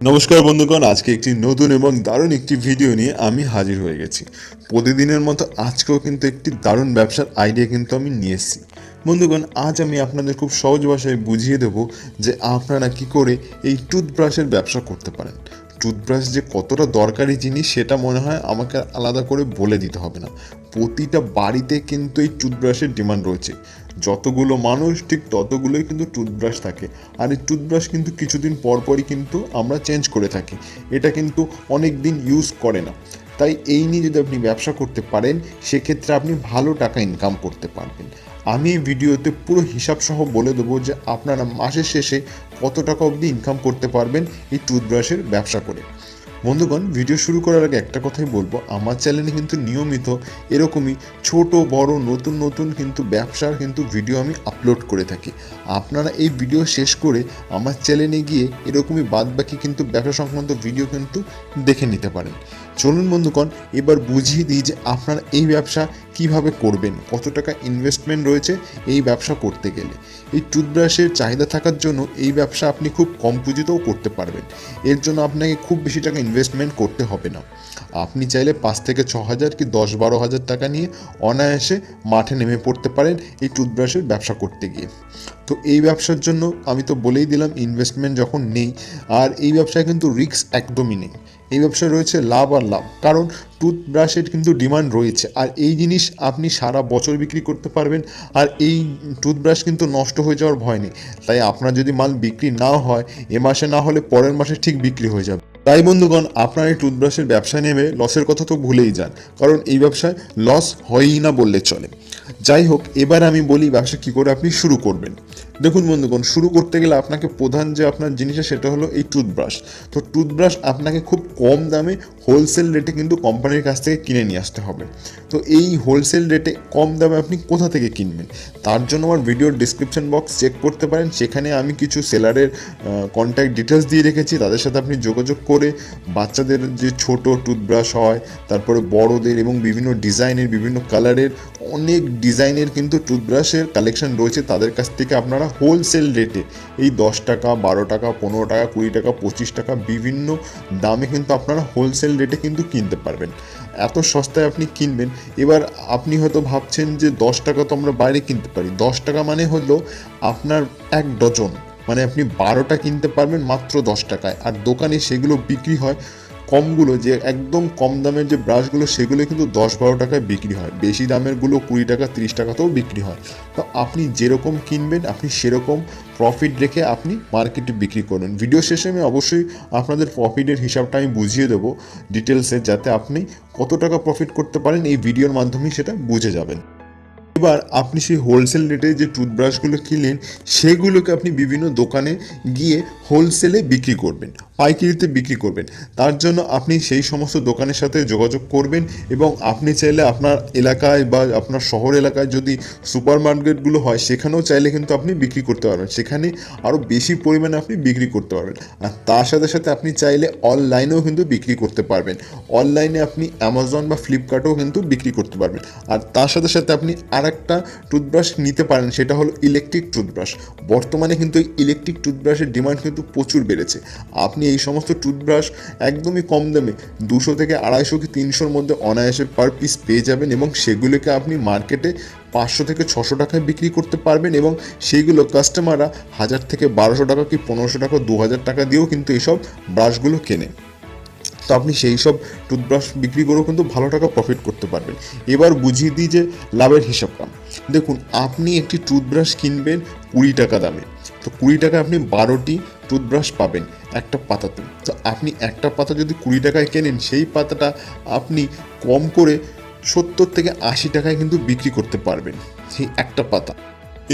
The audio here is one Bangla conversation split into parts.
নমস্কার বন্ধুগণ, আজকে একটি নতুন এবং দারুণ একটি ভিডিও নিয়ে আমি হাজির হয়ে গেছি। প্রতিদিনের মতো আজকেও কিন্তু একটি দারুণ ব্যবসার আইডিয়া কিন্তু আমি নিয়ে এসেছি। বন্ধুগণ, আজ আমি আপনাদের খুব সহজ ভাষায় বুঝিয়ে দেব যে আপনারা কি করে এই টুথব্রাশের ব্যবসা করতে পারেন। টুথব্রাশ যে কতটা দরকারি জিনিস সেটা মনে হয় আমাকে আলাদা করে বলে দিতে হবে না। প্রতিটা বাড়িতে কিন্তু এই টুথব্রাশের ডিমান্ড রয়েছে। যতগুলো মানুষ ঠিক ততগুলোই কিন্তু টুথব্রাশ থাকে। আর এই টুথব্রাশ কিন্তু কিছুদিন পরপরই কিন্তু আমরা চেঞ্জ করে থাকি। এটা কিন্তু অনেক দিন ইউজ করে না। তাই এই নিয়ে যদি আপনি ব্যবসা করতে পারেন সেক্ষেত্রে আপনি ভালো টাকা ইনকাম করতে পারবেন। আমি এই ভিডিওতে পুরো হিসাব সহ বলে দেবো যে আপনারা মাসের শেষে কত টাকা অবধি ইনকাম করতে পারবেন এই টুথব্রাশের ব্যবসা করে। বন্ধুগণ, ভিডিও শুরু করার আগে একটা কথাই বলবো, আমার চ্যানেলে কিন্তু নিয়মিত এরকমই ছোট বড় নতুন নতুন কিন্তু ব্যবসার কিন্তু ভিডিও আমি আপলোড করে থাকি। আপনারা এই ভিডিও শেষ করে আমার চ্যানেলে গিয়ে এরকমই বাদবাকি কিন্তু ব্যবসা সংক্রান্ত ভিডিও কিন্তু দেখে নিতে পারেন। চলুন বন্ধুগণ, এবার বুঝিয়ে দিই যে আপনারা এই ব্যবসা কিভাবে করবেন, কত টাকা ইনভেস্টমেন্ট রয়েছে এই ব্যবসা করতে গেলে। এই টুথব্রাশের চাহিদা থাকার জন্য এই ব্যবসা আপনি খুব কম পুঁজিতেও করতে পারবেন। এর জন্য আপনাকে খুব বেশি টাকা ইনভেস্টমেন্ট করতে হবে না। আপনি চাইলে 5 থেকে 6 হাজার কি 10-12 হাজার টাকা নিয়ে অনায়াসে মাঠে নেমে পড়তে পারেন এই টুথব্রাশের ব্যবসা করতে গিয়ে। তো এই ব্যবসার জন্য আমি তো বলেই দিলাম ইনভেস্টমেন্ট যখন নেই, আর এই ব্যবসায় কিন্তু রিস্ক একদমই নেই। এই ব্যবসায় রয়েছে লাভ আর লাভ, কারণ টুথব্রাশের কিন্তু ডিমান্ড রয়েছে আর এই জিনিস আপনি সারা বছর বিক্রি করতে পারবেন। আর এই টুথব্রাশ কিন্তু নষ্ট হয়ে যাওয়ার ভয় নেই। তাই আপনার যদি মাল বিক্রি না হয় এ মাসে, না হলে পরের মাসে ঠিক বিক্রি হয়ে যাবে। তাই বন্ধুগণ, আপনার এই টুথব্রাশের ব্যবসা নেমে লসের কথা তো ভুলেই যান, কারণ এই ব্যবসায় লস হয়ই না বললে চলে। যাই হোক, এবার আমি বলি ব্যবসা কী করে আপনি শুরু করবেন। দেখুন বন্ধুগণ, শুরু করতে গেলে আপনাকে প্রধান যে আপনার জিনিসটা সেটা হলো এই টুথব্রাশ। তো টুথব্রাশ আপনাকে খুব কম দামে হোলসেল রেটে কিন্তু কোম্পানির কাছ থেকে কিনে নিয়ে আসতে হবে। তো এই হোলসেল রেটে কম দামে আপনি কোথা থেকে কিনবেন তার জন্য আমার ভিডিওর ডিসক্রিপশন বক্স চেক করতে পারেন। সেখানে আমি কিছু সেলারের কন্ট্যাক্ট ডিটেলস দিয়ে রেখেছি। তাদের সাথে আপনি যোগাযোগ করে বাচ্চাদের যে ছোট টুথব্রাশ হয়, তারপরে বড়দের এবং বিভিন্ন ডিজাইনের বিভিন্ন কালারের অনেক ডিজাইনের কিন্তু টুথব্রাশের কালেকশন রয়েছে, তাদের কাছ থেকে আপনারা হোলসেল রেটে এই 10 টাকা 12 টাকা 15 টাকা 20 টাকা 25 টাকা বিভিন্ন দামে কিন্তু আপনারা হোলসেল রেটে কিন্তু কিনতে পারবেন। এত সস্তায় আপনি কিনবেন। এবার আপনি হয়তো ভাবছেন যে 10 টাকা তো আমরা বাইরে কিনতে পারি। 10 টাকা মানে হলো আপনার 1 ডজন, মানে আপনি 12টা কিনতে পারবেন মাত্র 10 টাকায়। আর দোকানে সেগুলো বিক্রি হয় কমগুলো, যে একদম কম দামের যে ব্রাশগুলো সেগুলো কিন্তু 10-12 টাকায় বিক্রি হয়। বেশি দামেরগুলো 20 টাকা 30 টাকাতেও বিক্রি হয়। তো আপনি যেরকম কিনবেন আপনি সেরকম প্রফিট রেখে আপনি মার্কেটে বিক্রি করবেন। ভিডিও শেষে আমি অবশ্যই আপনাদের প্রফিটের হিসাবটা আমি বুঝিয়ে দেবো ডিটেলসে, যাতে আপনি কত টাকা প্রফিট করতে পারেন এই ভিডিওর মাধ্যমেই সেটা বুঝে যাবেন। এবার আপনি সেই হোলসেল রেটে যে টুথব্রাশগুলো কিনলেন সেগুলোকে আপনি বিভিন্ন দোকানে গিয়ে হোলসেলে বিক্রি করবেন, পাইকারিতে বিক্রি করবেন। তার জন্য আপনি সেই সমস্ত দোকানের সাথে যোগাযোগ করবেন এবং আপনি চাইলে আপনার এলাকায় বা আপনার শহর এলাকায় যদি সুপার মার্কেটগুলো হয় সেখানেও চাইলে কিন্তু আপনি বিক্রি করতে পারবেন। সেখানে আরও বেশি পরিমাণে আপনি বিক্রি করতে পারবেন। আর তার সাথে সাথে আপনি চাইলে অনলাইনেও কিন্তু বিক্রি করতে পারবেন। অনলাইনে আপনি অ্যামাজন বা ফ্লিপকার্টেও কিন্তু বিক্রি করতে পারবেন। আর তার সাথে সাথে আপনি আরেকটা টুথব্রাশ নিতে পারেন, সেটা হলো ইলেকট্রিক টুথব্রাশ। বর্তমানে কিন্তু এই ইলেকট্রিক টুথব্রাশের ডিমান্ড কিন্তু প্রচুর বেড়েছে। আপনি এই সমস্ত টুথব্রাশ একদমই কম দামে 200 থেকে 250 কি 300-র মধ্যে অনায়াসে পার পিস পেয়ে যাবেন এবং সেগুলোকে আপনি মার্কেটে 500 থেকে 600 টাকায় বিক্রি করতে পারবেন এবং সেইগুলো কাস্টমাররা 1000 থেকে 1200 টাকা কি 1500 টাকা 2000 টাকা দিয়েও কিন্তু এইসব ব্রাশগুলো কেনে। তো আপনি সেই সব টুথব্রাশ বিক্রি করেও কিন্তু ভালো টাকা প্রফিট করতে পারবেন। এবার বুঝিয়ে দিই যে লাভের হিসাবটা। দেখুন, আপনি একটি টুথব্রাশ কিনবেন 20 টাকা দামে। তো 20 টাকায় আপনি 12টি টুথব্রাশ পাবেন একটা পাতাতে। তো আপনি একটা পাতা যদি 20 টাকায় কেনেন, সেই পাতাটা আপনি কম করে 70 থেকে 80 টাকায় কিন্তু বিক্রি করতে পারবেন সেই একটা পাতা।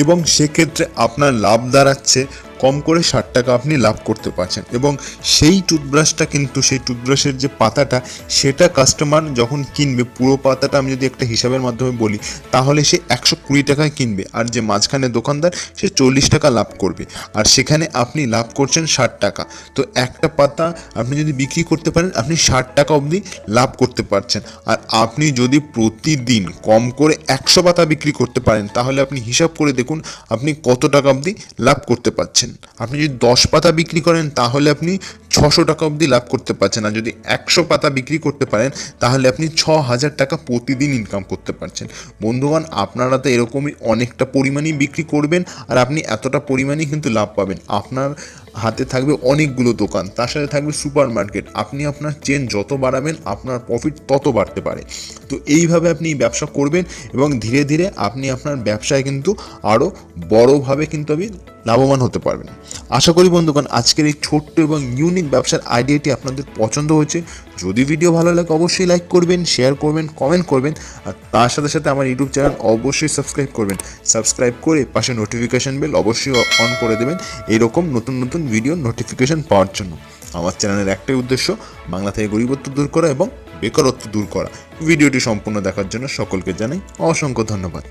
এবং সেক্ষেত্রে আপনার লাভ দাঁড়াচ্ছে কম করে 60 টাকা আপনি লাভ করতে পারছেন। এবং সেই টুথব্রাশটা কিন্তু সেই টুথব্রাশের যে পাতাটা সেটা কাস্টমার যখন কিনবে, পুরো পাতাটা আমি যদি একটা হিসাবের মাধ্যমে বলি তাহলে সে 120 টাকায় কিনবে, আর যে মাঝখানে দোকানদার সে 40 টাকা লাভ করবে, আর সেখানে আপনি লাভ করছেন 60 টাকা। তো একটা পাতা আপনি যদি বিক্রি করতে পারেন আপনি 60 টাকা অবধি লাভ করতে পারছেন। আর আপনি যদি প্রতিদিন কম করে 100 পাতা বিক্রি করতে পারেন তাহলে আপনি হিসাব করে দেখুন আপনি কত টাকা অবধি লাভ করতে পারছেন। আপনি যদি 10 পাতা বিক্রি করেন তাহলে আপনি 600 টাকা অবধি লাভ করতে পারছেন। আর যদি 100 পাতা বিক্রি করতে পারেন তাহলে আপনি 6000 টাকা প্রতিদিন ইনকাম করতে পারছেন। বন্ধুগণ, আপনারা তো এরকমই অনেকটা পরিমাণেই বিক্রি করবেন আর আপনি এতটা পরিমাণেই কিন্তু লাভ পাবেন। আপনার হাতে থাকবে অনেকগুলো দোকান, তার সাথে থাকবে সুপার মার্কেট। আপনি আপনার চেন যত বাড়াবেন আপনার প্রফিট তত বাড়তে পারে। তো এইভাবে আপনি ব্যবসা করবেন এবং ধীরে ধীরে আপনি আপনার ব্যবসায় কিন্তু আরও বড়োভাবে কিন্তু আপনি লাভবান হতে পারবেন। আশা করি বন্ধুগণ আজকের এই ছোট্ট এবং ইউনিক ব্যবসার আইডিয়াটি আপনাদের পছন্দ হয়েছে। যদি ভিডিও ভালো লাগে অবশ্যই লাইক করবেন, শেয়ার করবেন, কমেন্ট করবেন আর তার সাথে সাথে আমার ইউটিউব চ্যানেল অবশ্যই সাবস্ক্রাইব করবেন। সাবস্ক্রাইব করে পাশে নোটিফিকেশান বেল অবশ্যই অন করে দেবেন এইরকম নতুন নতুন ভিডিওর নোটিফিকেশান পাওয়ার জন্য। আমার চ্যানেলের একটাই উদ্দেশ্য, বাংলা থেকে গরিবত্ব দূর করা এবং বেকারত্ব দূর করা। ভিডিওটি সম্পূর্ণ দেখার জন্য সকলকে জানাই অসংখ্য ধন্যবাদ।